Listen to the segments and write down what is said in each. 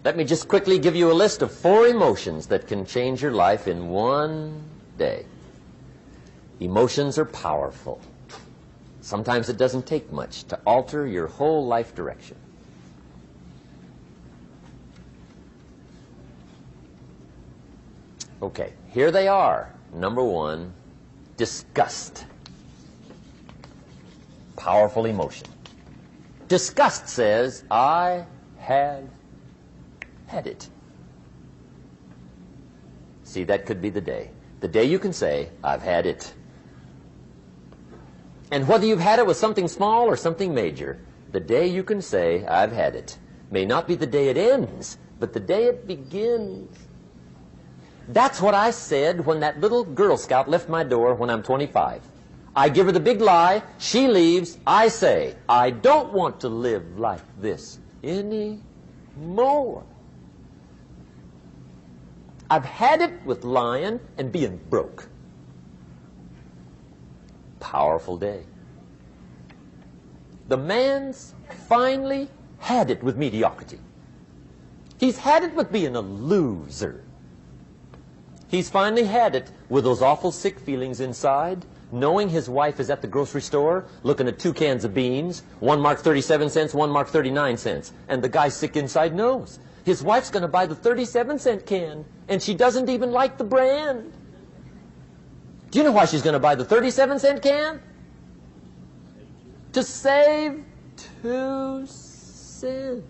Let me just quickly give you a list of 4 emotions that can change your life in one day. Emotions are powerful. Sometimes it doesn't take much to alter your whole life direction. Okay, here they are. Number 1, disgust. Powerful emotion. Disgust says, I have had it. See, that could be the day. The day you can say, I've had it. And whether you've had it with something small or something major, the day you can say, I've had it, may not be the day it ends, but the day it begins. That's what I said when that little Girl Scout left my door when I'm 25. I give her the big lie, she leaves, I say, I don't want to live like this anymore. I've had it with lying and being broke. Powerful day. The man's finally had it with mediocrity. He's had it with being a loser. He's finally had it with those awful sick feelings inside, knowing his wife is at the grocery store looking at 2 cans of beans, one marked 37 cents, one marked 39 cents. And the guy sick inside knows his wife's going to buy the 37-cent can, and she doesn't even like the brand. Do you know why she's going to buy the 37-cent can? To save 2 cents.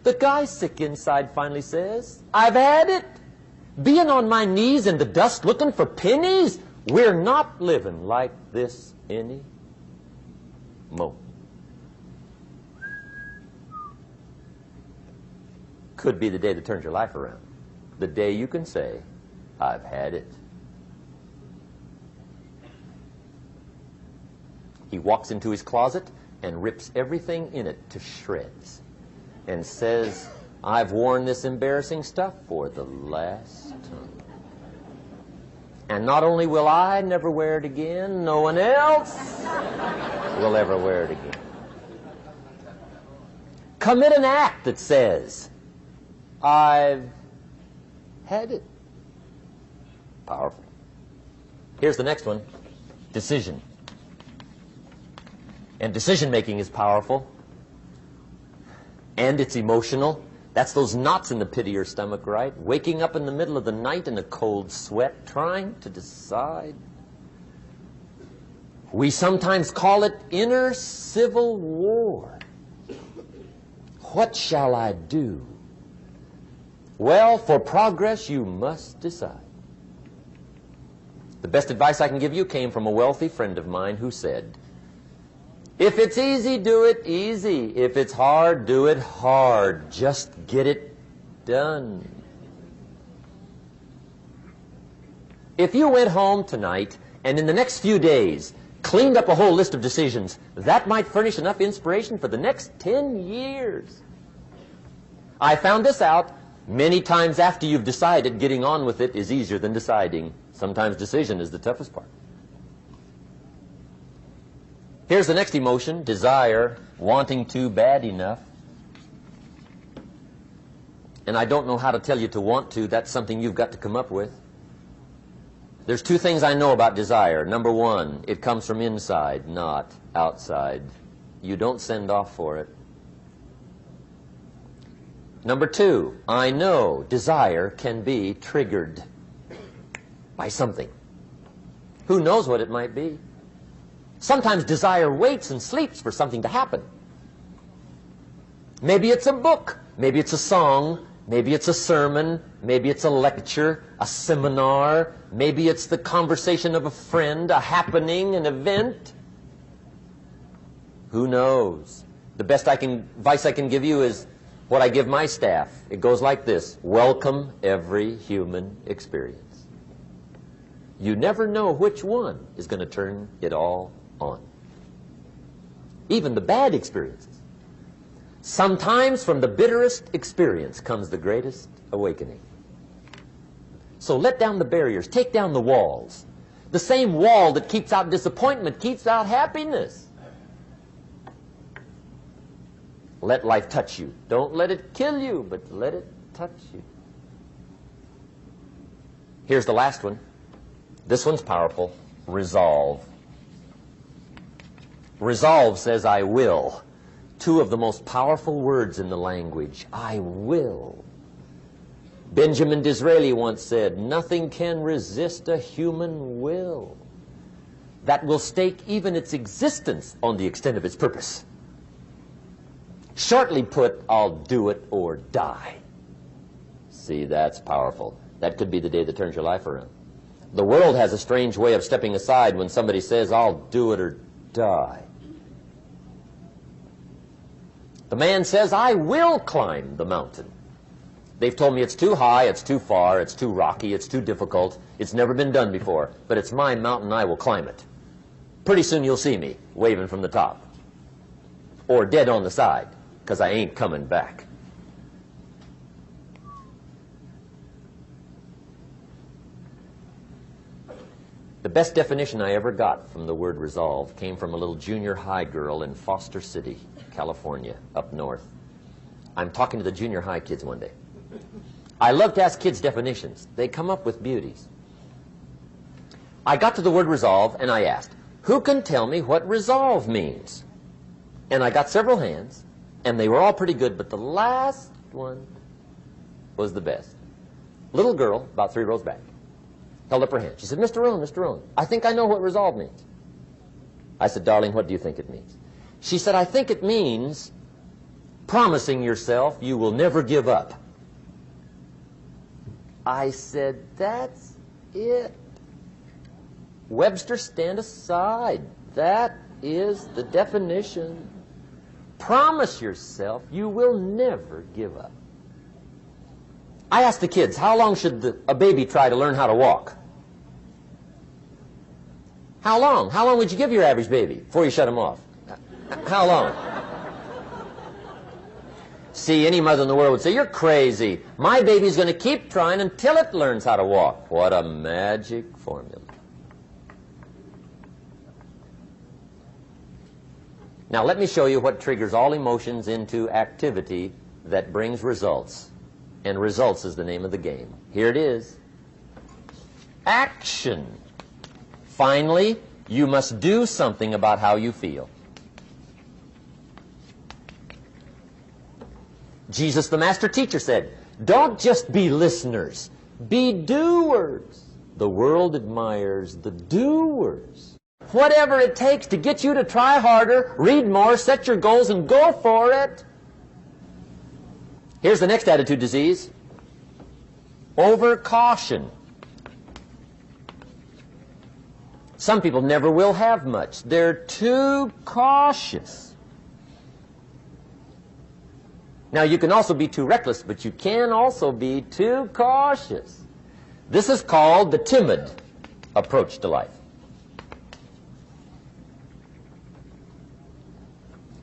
The guy sick inside finally says, I've had it. Being on my knees in the dust looking for pennies, we're not living like this anymore. Could be the day that turns your life around. The day you can say, I've had it. He walks into his closet and rips everything in it to shreds and says, I've worn this embarrassing stuff for the last time. And not only will I never wear it again, no one else will ever wear it again. Commit an act that says, I've had it. Powerful. Here's the next one, decision. And decision-making is powerful. And it's emotional. That's those knots in the pit of your stomach, right? Waking up in the middle of the night in a cold sweat, trying to decide. We sometimes call it inner civil war. What shall I do? Well, for progress, you must decide. The best advice I can give you came from a wealthy friend of mine who said, if it's easy, do it easy. If it's hard, do it hard. Just get it done. If you went home tonight and in the next few days cleaned up a whole list of decisions, that might furnish enough inspiration for the next 10 years. I found this out many times after you've decided. Getting on with it is easier than deciding. Sometimes decision is the toughest part. Here's the next emotion, desire, wanting to bad enough. And I don't know how to tell you to want to. That's something you've got to come up with. There's 2 things I know about desire. Number 1, it comes from inside, not outside. You don't send off for it. Number 2, I know desire can be triggered by something. Who knows what it might be? Sometimes desire waits and sleeps for something to happen. Maybe it's a book, maybe it's a song, maybe it's a sermon, maybe it's a lecture, a seminar, maybe it's the conversation of a friend, a happening, an event. Who knows? The best advice I can give you is what I give my staff. It goes like this: welcome every human experience. You never know which one is going to turn it all on. Even the bad experiences. Sometimes from the bitterest experience comes the greatest awakening. So let down the barriers, take down the walls. The same wall that keeps out disappointment keeps out happiness. Let life touch you. Don't let it kill you, but let it touch you. Here's the last one. This one's powerful. Resolve. Resolve says, I will. Two of the most powerful words in the language. I will. Benjamin Disraeli once said, nothing can resist a human will that will stake even its existence on the extent of its purpose. Shortly put, I'll do it or die. See, that's powerful. That could be the day that turns your life around. The world has a strange way of stepping aside when somebody says, I'll do it or die. The man says, I will climb the mountain. They've told me it's too high, it's too far, it's too rocky, it's too difficult, it's never been done before, but it's my mountain, I will climb it. Pretty soon you'll see me waving from the top. Or dead on the side, because I ain't coming back. The best definition I ever got from the word resolve came from a little junior high girl in Foster City, California, up north. I'm talking to the junior high kids one day. I love to ask kids definitions. They come up with beauties. I got to the word resolve and I asked, who can tell me what resolve means? And I got several hands, and they were all pretty good, but the last one was the best. Little girl, about 3 rows back, held up her hand. She said, Mr. Rohn, I think I know what resolve means. I said, darling, what do you think it means? She said, I think it means promising yourself you will never give up. I said, that's it. Webster, stand aside. That is the definition. Promise yourself you will never give up. I asked the kids, how long should a baby try to learn how to walk? How long? How long would you give your average baby before you shut him off? How long? See, any mother in the world would say, you're crazy. My baby's going to keep trying until it learns how to walk. What a magic formula. Now let me show you what triggers all emotions into activity that brings results. And results is the name of the game. Here it is. Action. Finally, you must do something about how you feel. Jesus, the master teacher, said, don't just be listeners, be doers. The world admires the doers. Whatever it takes to get you to try harder, read more, set your goals, and go for it. Here's the next attitude disease. Overcaution. Some people never will have much. They're too cautious. Now, you can also be too reckless, but you can also be too cautious. This is called the timid approach to life.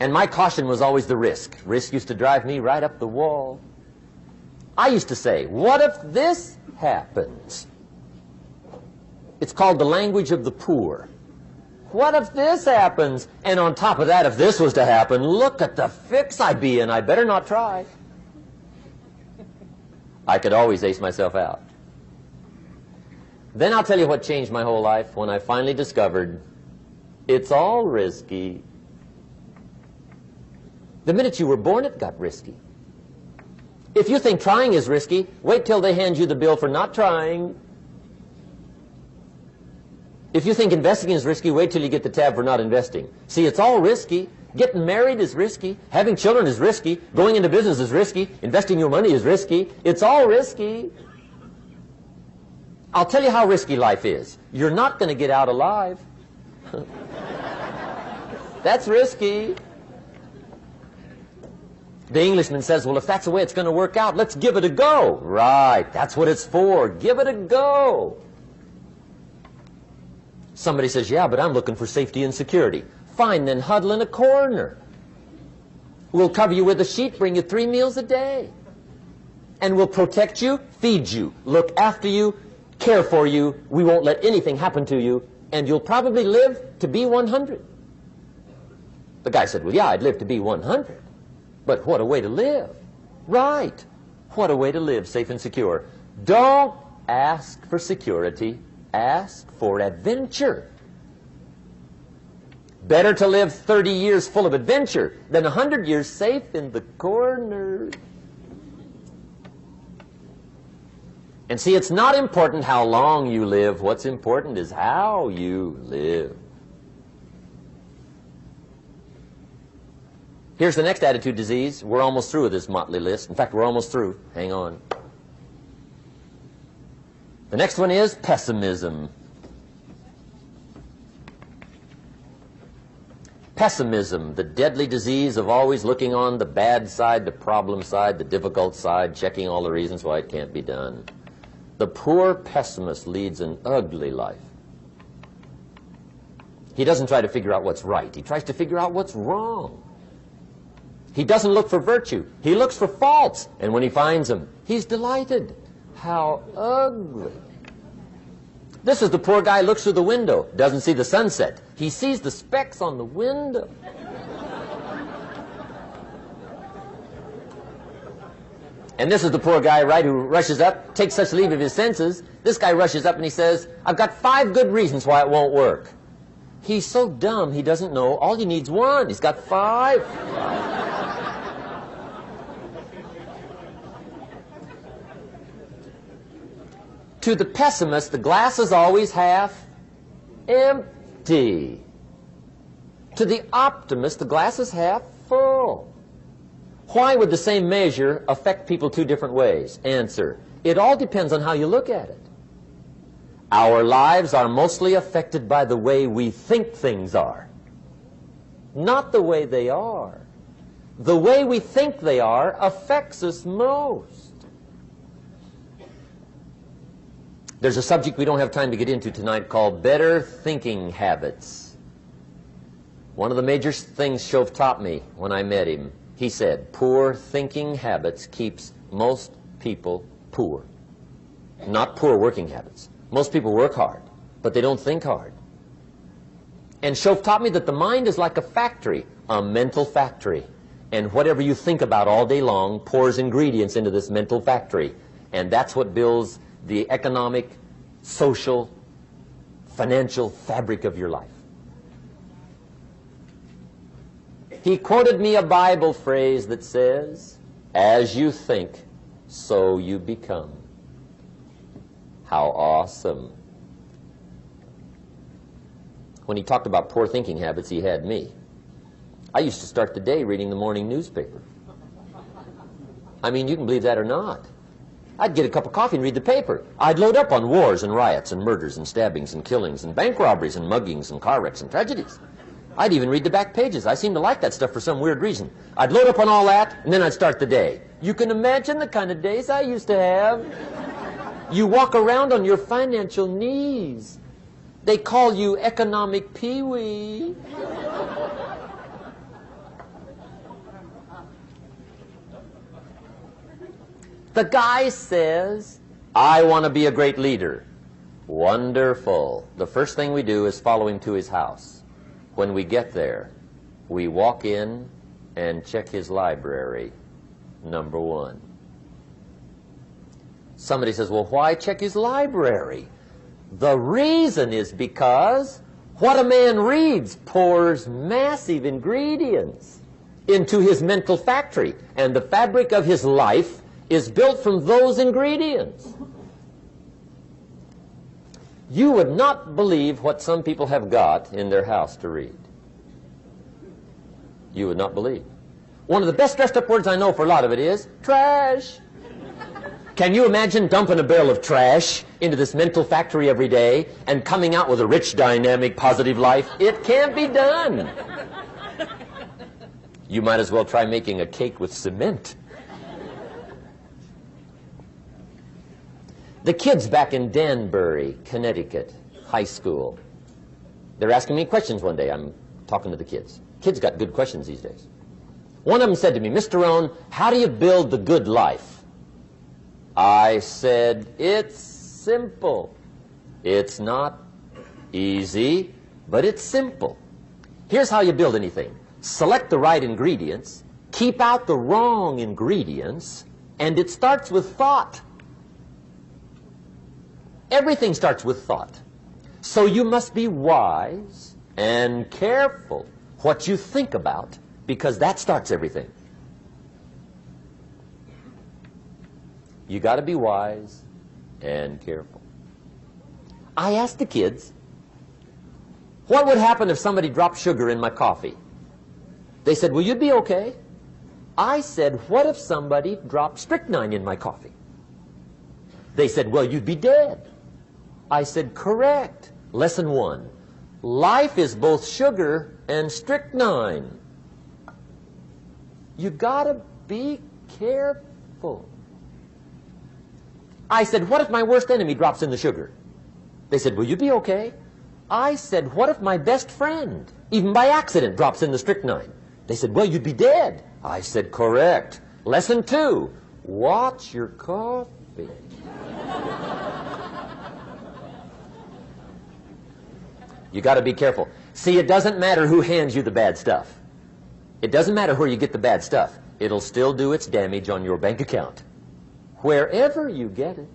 And my caution was always the risk. Risk used to drive me right up the wall. I used to say, what if this happens? It's called the language of the poor. What if this happens? And on top of that, if this was to happen, look at the fix I'd be in. I better not try. I could always ace myself out. Then I'll tell you what changed my whole life when I finally discovered it's all risky. The minute you were born, it got risky. If you think trying is risky, wait till they hand you the bill for not trying. If you think investing is risky, wait till you get the tab for not investing. See, it's all risky. Getting married is risky. Having children is risky. Going into business is risky. Investing your money is risky. It's all risky. I'll tell you how risky life is. You're not going to get out alive. That's risky. The Englishman says, well, if that's the way it's going to work out, let's give it a go. Right, that's what it's for. Give it a go. Somebody says, yeah, but I'm looking for safety and security. Fine, then huddle in a corner. We'll cover you with a sheet, bring you 3 meals a day. And we'll protect you, feed you, look after you, care for you. We won't let anything happen to you. And you'll probably live to be 100. The guy said, well, yeah, I'd live to be 100. But what a way to live. Right. What a way to live, safe and secure. Don't ask for security. Ask for adventure. Better to live 30 years full of adventure than 100 years safe in the corner. And see, it's not important how long you live. What's important is how you live. Here's the next attitude disease. We're almost through with this motley list. In fact, we're almost through. Hang on. The next one is pessimism. Pessimism, the deadly disease of always looking on the bad side, the problem side, the difficult side, checking all the reasons why it can't be done. The poor pessimist leads an ugly life. He doesn't try to figure out what's right. He tries to figure out what's wrong. He doesn't look for virtue. He looks for faults. And when he finds them, he's delighted. How ugly. This is the poor guy who looks through the window, doesn't see the sunset. He sees the specks on the window. And this is the poor guy, right, who rushes up, takes such leave of his senses. This guy rushes up and he says, I've got 5 good reasons why it won't work. He's so dumb he doesn't know all he needs 1. He's got 5. To the pessimist, the glass is always half empty. To the optimist, the glass is half full. Why would the same measure affect people 2 different ways? Answer, it all depends on how you look at it. Our lives are mostly affected by the way we think things are, not the way they are. The way we think they are affects us most. There's a subject we don't have time to get into tonight called better thinking habits. One of the major things Shove taught me when I met him, he said, poor thinking habits keeps most people poor. Not poor working habits. Most people work hard, but they don't think hard. And Shove taught me that the mind is like a factory, a mental factory. And whatever you think about all day long pours ingredients into this mental factory. And that's what builds the economic, social, financial fabric of your life. He quoted me a Bible phrase that says, as you think, so you become. How awesome. When he talked about poor thinking habits, he had me. I used to start the day reading the morning newspaper. I mean, you can believe that or not. I'd get a cup of coffee and read the paper. I'd load up on wars and riots and murders and stabbings and killings and bank robberies and muggings and car wrecks and tragedies. I'd even read the back pages. I seem to like that stuff for some weird reason. I'd load up on all that, and then I'd start the day. You can imagine the kind of days I used to have. You walk around on your financial knees. They call you economic peewee. The guy says, I want to be a great leader. Wonderful. The first thing we do is follow him to his house. When we get there, we walk in and check his library, number 1. Somebody says, well, why check his library? The reason is because what a man reads pours massive ingredients into his mental factory, and the fabric of his life is built from those ingredients. You would not believe what some people have got in their house to read. You would not believe. One of the best dressed up words I know for a lot of it is trash. Can you imagine dumping a barrel of trash into this mental factory every day and coming out with a rich, dynamic, positive life? It can't be done. You might as well try making a cake with cement. The kids back in Danbury, Connecticut, high school, they're asking me questions one day. I'm talking to the kids. Kids got good questions these days. One of them said to me, Mr. Rohn, how do you build the good life? I said, it's simple. It's not easy, but it's simple. Here's how you build anything. Select the right ingredients, keep out the wrong ingredients, and it starts with thought. Everything starts with thought. So you must be wise and careful what you think about, because that starts everything. You got to be wise and careful. I asked the kids, what would happen if somebody dropped sugar in my coffee? They said, well, you'd be okay. I said, what if somebody dropped strychnine in my coffee? They said, well, you'd be dead. I said, correct. Lesson 1. Life is both sugar and strychnine. You gotta be careful. I said, what if my worst enemy drops in the sugar? They said, will you be okay? I said, what if my best friend, even by accident, drops in the strychnine? They said, well, you'd be dead. I said, correct. Lesson 2, watch your coffee. You got to be careful. See, it doesn't matter who hands you the bad stuff. It doesn't matter where you get the bad stuff. It'll still do its damage on your bank account, wherever you get it.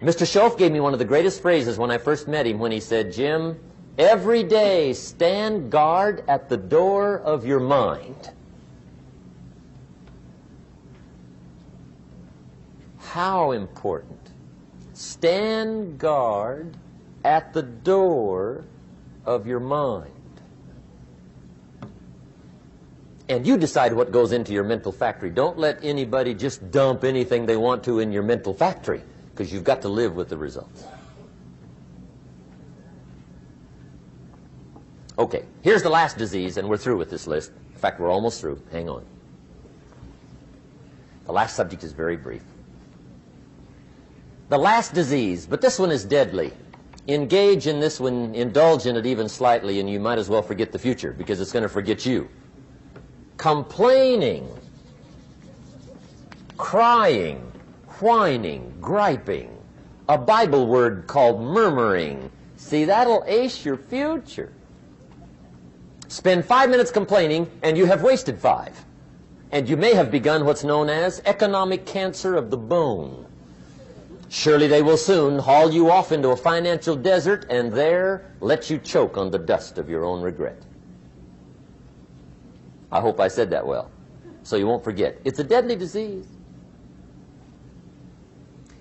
Mr. Schoaf gave me one of the greatest phrases when I first met him when he said, Jim, every day stand guard at the door of your mind. How important. Stand guard at the door of your mind. And you decide what goes into your mental factory. Don't let anybody just dump anything they want to in your mental factory, because you've got to live with the results. Okay, here's the last disease, and we're through with this list. In fact, we're almost through. Hang on. The last subject is very brief. The last disease, but this one is deadly. Engage in this one, indulge in it even slightly, and you might as well forget the future, because it's going to forget you. Complaining, crying, whining, griping, a Bible word called murmuring. See, that'll ace your future. Spend 5 minutes complaining, and you have wasted 5. And you may have begun what's known as economic cancer of the bone. Surely they will soon haul you off into a financial desert and there let you choke on the dust of your own regret. I hope I said that well, so you won't forget. It's a deadly disease.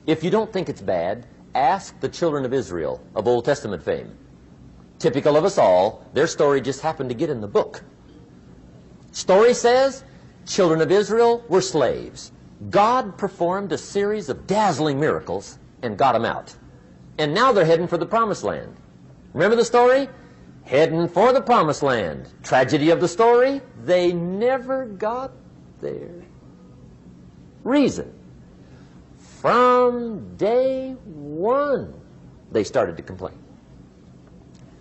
If you don't think it's bad, ask the children of Israel of Old Testament fame. Typical of us all, their story just happened to get in the book. Story says, children of Israel were slaves. God performed a series of dazzling miracles and got them out. And now they're heading for the Promised Land. Remember the story? Heading for the Promised Land. Tragedy of the story, they never got there. Reason. From day one, they started to complain.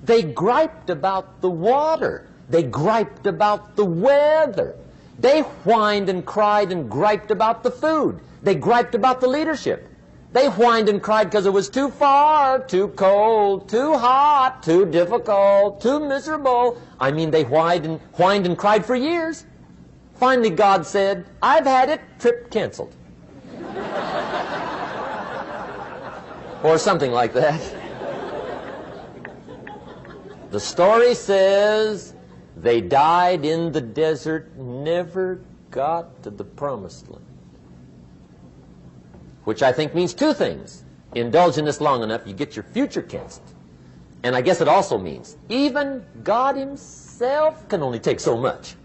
They griped about the water. They griped about the weather. They whined and cried and griped about the food. They griped about the leadership. They whined and cried because it was too far, too cold, too hot, too difficult, too miserable. I mean, they whined and cried for years. Finally, God said, I've had it, trip canceled. Or something like that. The story says they died in the desert, never got to the Promised Land. Which I think means 2 things. Indulge in this long enough, you get your future canceled. And I guess it also means even God himself can only take so much.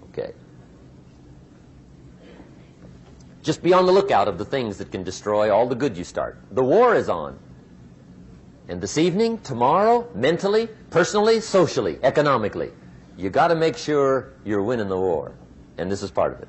Okay. Just be on the lookout of the things that can destroy all the good you start. The war is on. And this evening, tomorrow, mentally, personally, socially, economically, you got to make sure you're winning the war. And this is part of it.